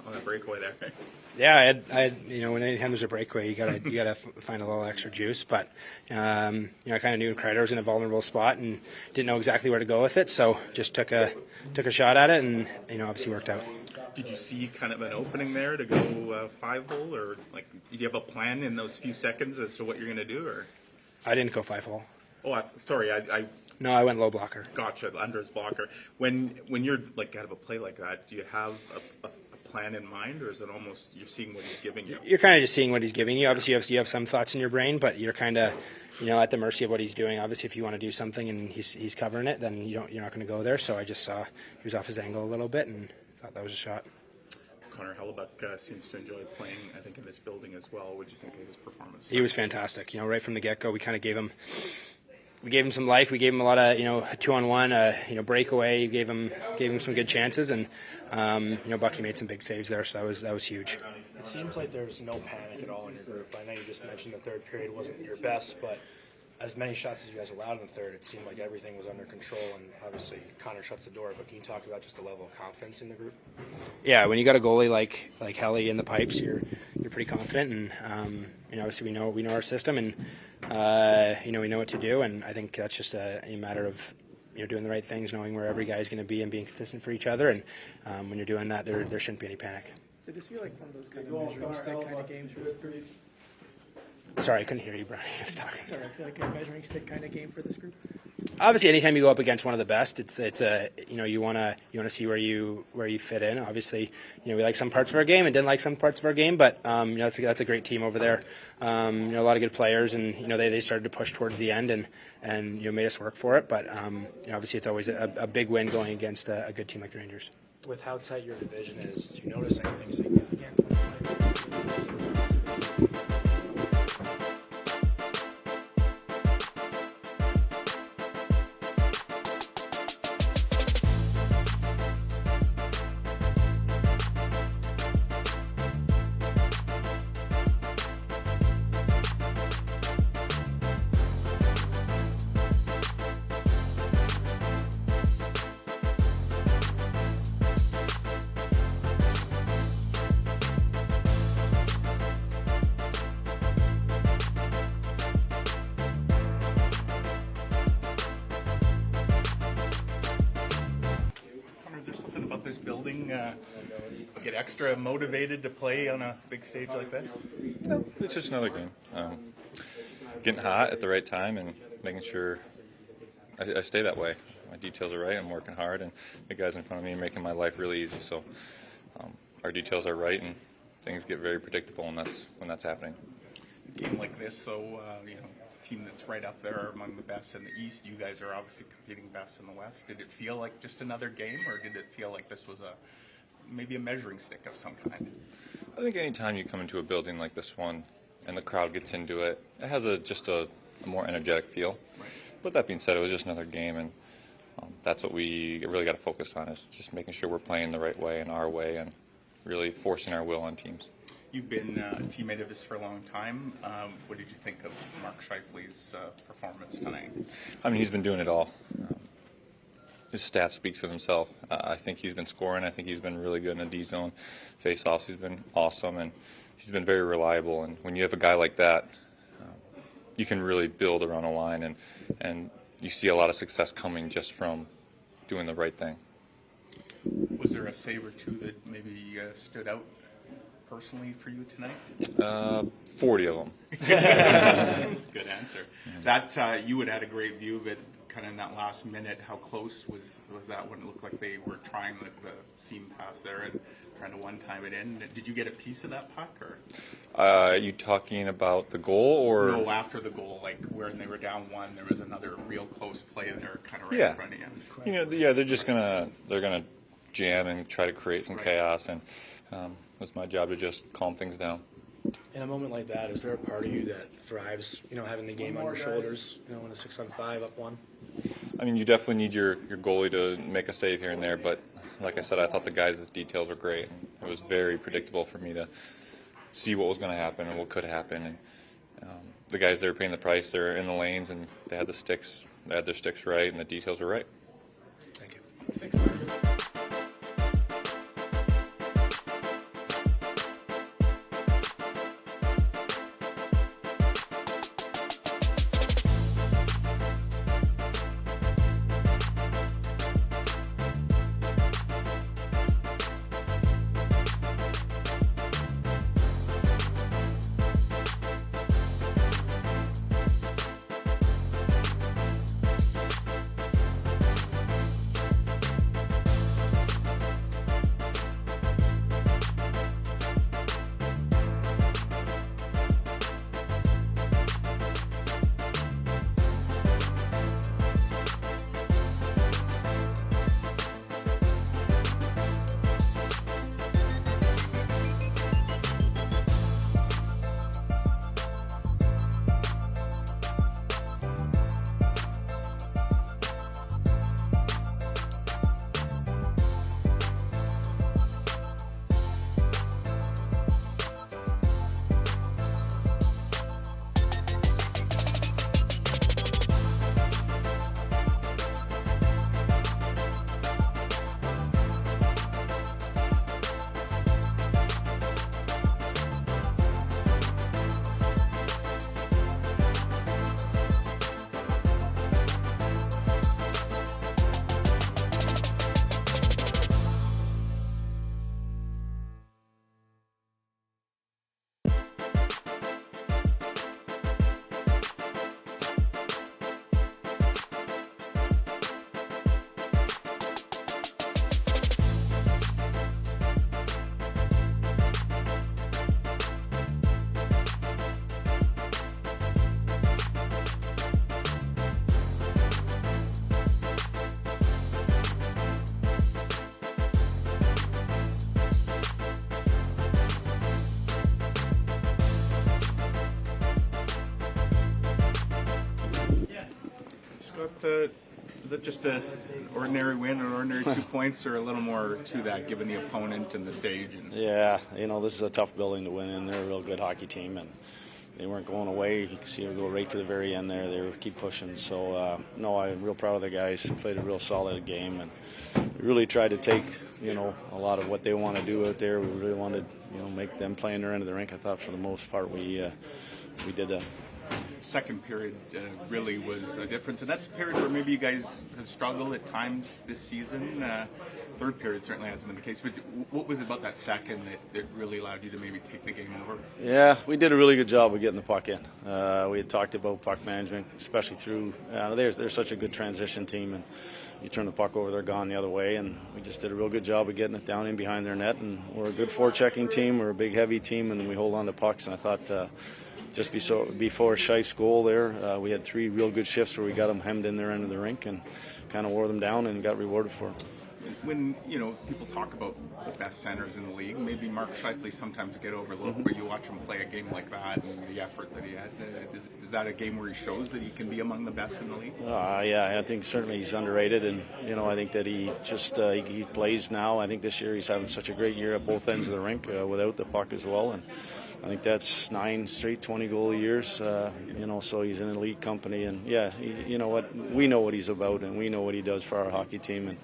on a breakaway there. Yeah, I had when anytime there's a breakaway, you gotta find a little extra juice. But I kind of knew Kreider was in a vulnerable spot and didn't know exactly where to go with it, so just took a shot at it, and obviously worked out. Did you see kind of an opening there to go 5-hole, or did you have a plan in those few seconds as to what you're going to do? Or I didn't go 5-hole. Oh, sorry, No, I went low blocker. Gotcha, under his blocker. When you're out of a play like that, do you have a plan in mind, or is it almost you're seeing what he's giving you? You're kind of just seeing what he's giving you. Obviously, you have some thoughts in your brain, but you're kind of at the mercy of what he's doing. Obviously, if you want to do something and he's covering it, then you're not going to go there. So I just saw he was off his angle a little bit and thought that was a shot. Connor Hellebuck seems to enjoy playing, I think, in this building as well. What did you think of his performance? He was fantastic. Right from the get-go, we kind of gave him some life. We gave him a lot of, a 2-on-1, breakaway. Gave him some good chances, and Bucky made some big saves there, so that was huge. It seems like there's no panic at all in your group. I know you just mentioned the third period wasn't your best, but as many shots as you guys allowed in the third, it seemed like everything was under control, and obviously Connor shuts the door. But can you talk about just the level of confidence in the group? Yeah, when you got a goalie like Helly in the pipes, you're pretty confident, and obviously we know our system, and we know what to do, and I think that's just a matter of doing the right things, knowing where every guy's going to be, and being consistent for each other. And when you're doing that, there shouldn't be any panic. Did this feel like one of those kind of measuring stick kind of games for this group? Sorry, I couldn't hear you, Brian. I was talking. Sorry, I feel like a measuring stick kind of game for this group. Obviously, anytime you go up against one of the best, it's you want to see where you fit in. Obviously, we like some parts of our game and didn't like some parts of our game, but that's a great team over there. A lot of good players, and they started to push towards the end and made us work for it. But obviously, it's always a big win going against a good team like the Rangers. With how tight your division is, do you notice anything significant? This building get extra motivated to play on a big stage like this? No, it's just another game. Getting hot at the right time and making sure I stay that way. My details are right. I'm working hard, and the guys in front of me are making my life really easy. So our details are right, and things get very predictable, and that's when that's happening. A game like this, though, team that's right up there among the best in the East. You guys are obviously competing best in the West. Did it feel like just another game, or did it feel like this was maybe a measuring stick of some kind? I think anytime you come into a building like this one and the crowd gets into it, it has just a more energetic feel. Right. But that being said, it was just another game, and that's what we really got to focus on, is just making sure we're playing the right way and our way, and really forcing our will on teams. You've been a teammate of this for a long time. What did you think of Mark Scheifele's performance tonight? I mean, he's been doing it all. His stats speak for themselves. I think he's been scoring. I think he's been really good in the D-zone face-offs. He's been awesome, and he's been very reliable. And when you have a guy like that, you can really build around a line, and you see a lot of success coming just from doing the right thing. Was there a save or two that maybe stood out personally for you tonight? 40 of them. That's a good answer. That you had a great view of it, kind of in that last minute. How close was that when it looked like they were trying the seam pass there and trying to one-time it in? Did you get a piece of that puck? Or are you talking about the goal, or no, after the goal, like when they were down one, there was another real close play there, kind of right in front of you. They're gonna jam and try to create some chaos, and it's my job to just calm things down. In a moment like that, is there a part of you that thrives, having the game on your shoulders, in a 6-on-5 up one? I mean, you definitely need your goalie to make a save here and there, but like I said, I thought the guys' details were great. It was very predictable for me to see what was going to happen and what could happen. And the guys that were paying the price, they're in the lanes, and they had their sticks right, and the details were right. Thank you. Thanks. Scott, is it just an ordinary win, an ordinary 2 points, or a little more to that, given the opponent and the stage? And Yeah, this is a tough building to win in. They're a real good hockey team, and they weren't going away. You can see them go right to the very end there. They keep pushing. So, no, I'm real proud of the guys. They played a real solid game, and we really tried to take, a lot of what they want to do out there. We really wanted, make them play in their end of the rink. I thought for the most part we did that. Second period really was a difference, and that's a period where maybe you guys have struggled at times this season. Third period certainly hasn't been the case, but what was it about that second that really allowed you to maybe take the game over? Yeah, we did a really good job of getting the puck in. We had talked about puck management, especially through they're such a good transition team, and you turn the puck over, they're gone the other way, and we just did a real good job of getting it down in behind their net. And we're a good forechecking team, we're a big heavy team, and we hold on to pucks. And I thought just before Scheif's goal there, we had 3 real good shifts where we got them hemmed in their end of the rink and kind of wore them down and got rewarded for it. When people talk about the best centers in the league, maybe Mark Scheifele sometimes get overlooked, but you watch him play a game like that and the effort that he had. Is that a game where he shows that he can be among the best in the league? Yeah, I think certainly he's underrated, and I think that he just he plays now. I think this year he's having such a great year at both ends of the rink without the puck as well, and I think that's 9 straight 20-goal years. So he's in elite company, and yeah, you know what, we know what he's about, and we know what he does for our hockey team, and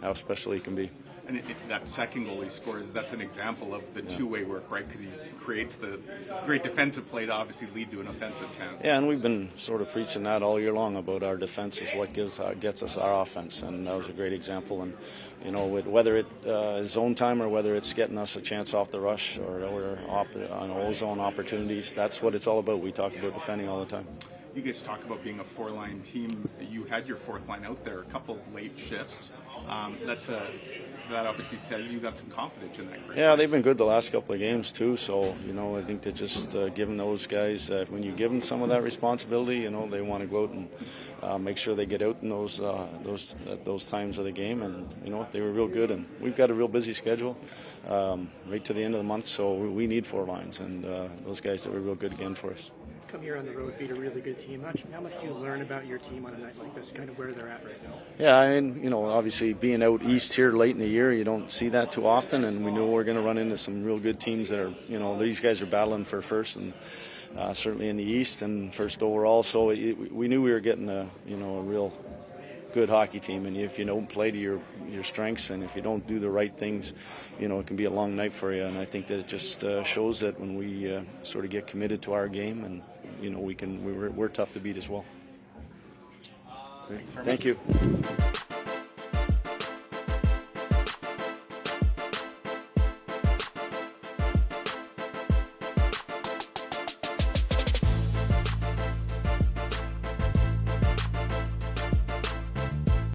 how special he can be. And that second goal he scores, that's an example of the two-way work, right? Because he creates the great defensive play to obviously lead to an offensive chance. Yeah, and we've been sort of preaching that all year long about our defense is what gets us our offense, and that was a great example. And whether it is zone time or whether it's getting us a chance off the rush or on all zone opportunities, that's what it's all about. We talk about defending all the time. You guys talk about being a 4-line team. You had your 4th line out there, a couple late shifts. That obviously says you got some confidence in that group. Yeah, they've been good the last couple of games too. So I think that just giving those guys when you give them some of that responsibility, they want to go out and make sure they get out in those times of the game. And they were real good. And we've got a real busy schedule right to the end of the month, so we need 4 lines. And those guys that were real good again for us. Come here on the road, beat a really good team. How much do you learn about your team on a night like this, kind of where they're at right now? Yeah, and obviously being out east here late in the year, you don't see that too often, and we knew we were going to run into some real good teams that are, these guys are battling for first, and certainly in the east and first overall. So we knew we were getting a real good hockey team, and if you don't play to your strengths, and if you don't do the right things, it can be a long night for you. And I think that it just shows that when we sort of get committed to our game, and we're tough to beat as well. Thank you.